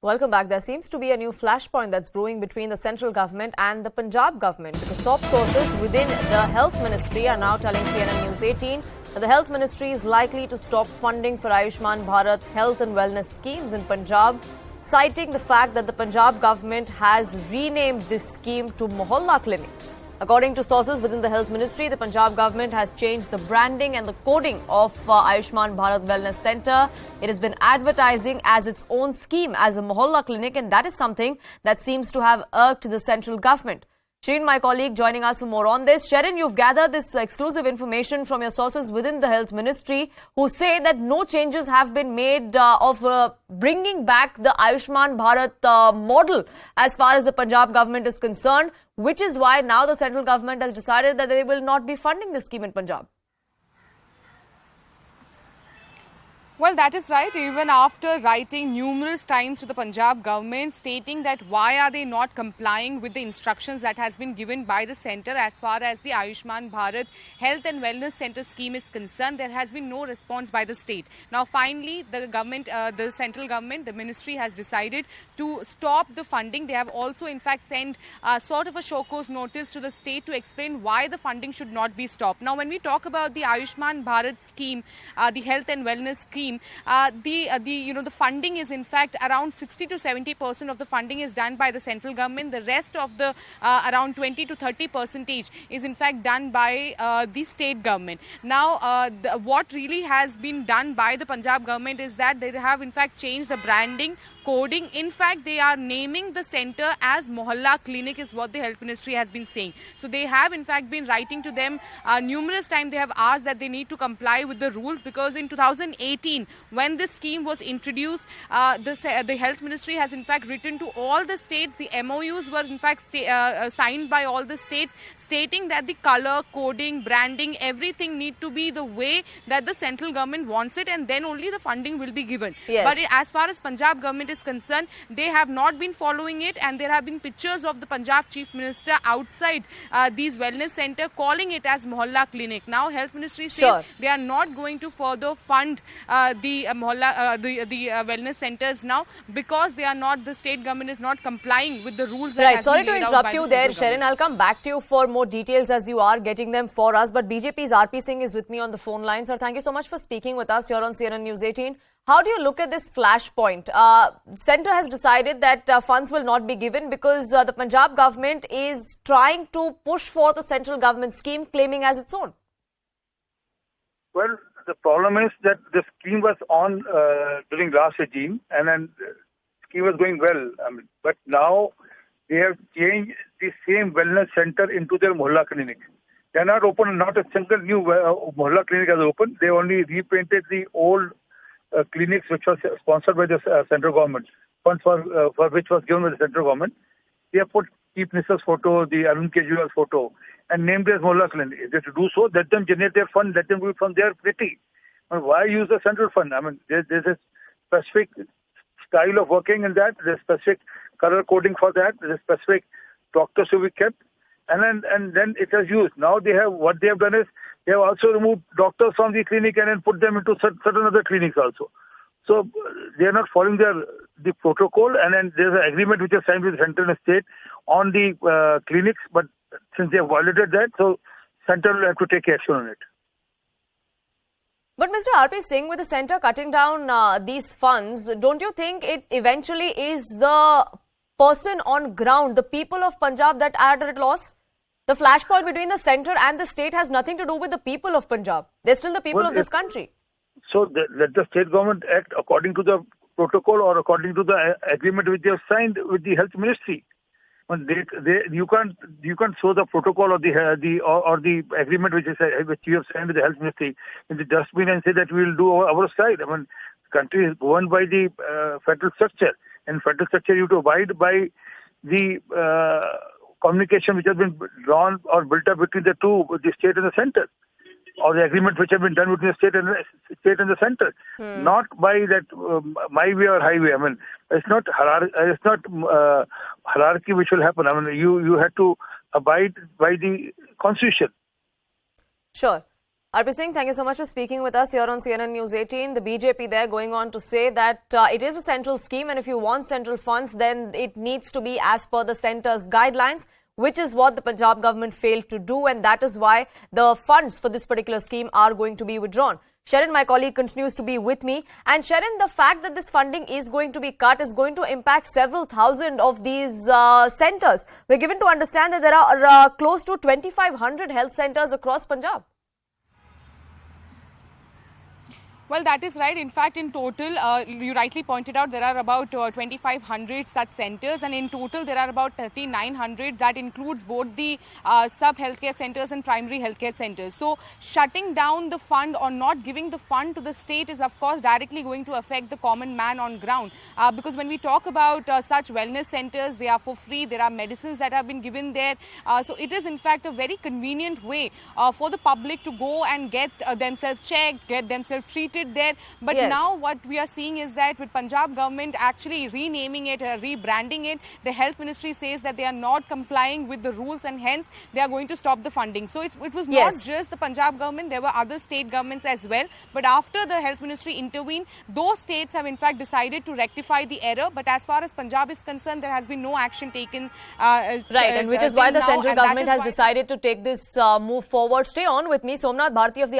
Welcome back. There seems to be a new flashpoint that's brewing between the central government and the Punjab government, because top sources within the health ministry are now telling CNN News 18 that the health ministry is likely to stop funding for Ayushman Bharat health and wellness schemes in Punjab, citing the fact that the Punjab government has renamed this scheme to Mohalla Clinic. According to sources within the health ministry, the Punjab government has changed the branding and the coding of Ayushman Bharat Wellness Centre. It has been advertising as its own scheme as a Mohalla clinic, and that is something that seems to have irked the central government. Shireen, my colleague, joining us for more on this. Sharon, you've gathered this exclusive information from your sources within the health ministry who say that no changes have been made of bringing back the Ayushman Bharat model as far as the Punjab government is concerned, which is why now the central government has decided that they will not be funding this scheme in Punjab. Well, that is right. Even after writing numerous times to the Punjab government stating that why are they not complying with the instructions that has been given by the centre as far as the Ayushman Bharat Health and Wellness Centre scheme is concerned, there has been no response by the state. Now, finally, the government, the central government, the ministry has decided to stop the funding. They have also, in fact, sent sort of a show cause notice to the state to explain why the funding should not be stopped. Now, when we talk about the Ayushman Bharat scheme, the health and wellness scheme, the funding is in fact around 60 to 70% of the funding is done by the central government. The rest of the around 20 to 30% is in fact done by the state government. Now, what really has been done by the Punjab government is that they have in fact changed the branding, coding. In fact, they are naming the centre as Mohalla Clinic is what the health ministry has been saying. So they have in fact been writing to them numerous times. They have asked that they need to comply with the rules, because in 2018 when this scheme was introduced, the health ministry has in fact written to all the states. The MOUs were in fact signed by all the states, stating that the colour, coding, branding, everything need to be the way that the central government wants it, and then only the funding will be given. Yes. But as far as Punjab government is concerned, they have not been following it, and there have been pictures of the Punjab chief minister outside these wellness centre calling it as Mohalla Clinic. Now, health ministry says they are not going to further fund the wellness centres now, because they are not, the state government is not complying with the rules that has Sorry been to laid out interrupt by you the there, central Sharon. I'll come back to you for more details as you are getting them for us. But BJP's RP Singh is with me on the phone line. Sir, thank you so much for speaking with us here on CNN News 18. How do you look at this flashpoint? Centre has decided that funds will not be given because the Punjab government is trying to push for the central government scheme, claiming as its own. Well, the problem is that the scheme was on during last regime, and then the scheme was going well. But now they have changed the same wellness center into their Mohalla clinic. They are not open, not a single new Mohalla clinic has opened. They only repainted the old clinics which was sponsored by the central government, funds for which was given by the central government. They have put Chief Minister's photo, the Arun Kejriwal's photo, and named it as Mohalla Clinic. If they to do so, let them generate their fund, let them do it from their kitty. Why use the central fund? There's a specific style of working in that, there's specific color coding for that, there's specific doctors to be kept, and then it is used. Now what they have done is they have also removed doctors from the clinic and then put them into certain other clinics also. So they are not following the protocol, and then there's an agreement which is signed with the central and state on the clinics, but since they have violated that, so central will have to take action on it. But Mr. RP Singh, with the centre cutting down these funds, don't you think it eventually is the person on ground, the people of Punjab, that are at loss? The flashpoint between the centre and the state has nothing to do with the people of Punjab. They're still the people of this country. So let the state government act according to the protocol or according to the agreement which they have signed with the health ministry. You can't show the protocol or the agreement which you have signed with the health ministry in the dustbin and say that we will do our side. The country is governed by the federal structure, and federal structure you have to abide by the communication which has been drawn or built up between the two, the state and the centre, or the agreement which have been done between the state and the centre, not by that my way or highway. It's not hierarchy which will happen. You have to abide by the constitution. Sure. RP Singh, thank you so much for speaking with us here on CNN News 18. The BJP there going on to say that it is a central scheme, and if you want central funds, then it needs to be as per the centre's guidelines, which is what the Punjab government failed to do, and that is why the funds for this particular scheme are going to be withdrawn. Sharon, my colleague, continues to be with me. And Sharon, the fact that this funding is going to be cut is going to impact several thousand of these centres. We're given to understand that there are close to 2,500 health centres across Punjab. Well, that is right. In fact, in total, you rightly pointed out, there are about 2,500 such centres, and in total there are about 3,900. That includes both the sub-healthcare centres and primary healthcare centres. So, shutting down the fund or not giving the fund to the state is, of course, directly going to affect the common man on ground. Because when we talk about such wellness centres, they are for free. There are medicines that have been given there. So, it is, in fact, a very convenient way for the public to go and get themselves checked, get themselves treated there. But now what we are seeing is that with Punjab government actually renaming it, rebranding it, the health ministry says that they are not complying with the rules, and hence they are going to stop the funding. So it was not just the Punjab government, there were other state governments as well. But after the health ministry intervened, those states have in fact decided to rectify the error. But as far as Punjab is concerned, there has been no action taken. Right, and which is why the central government has decided to take this move forward. Stay on with me. Somnath Bharti of the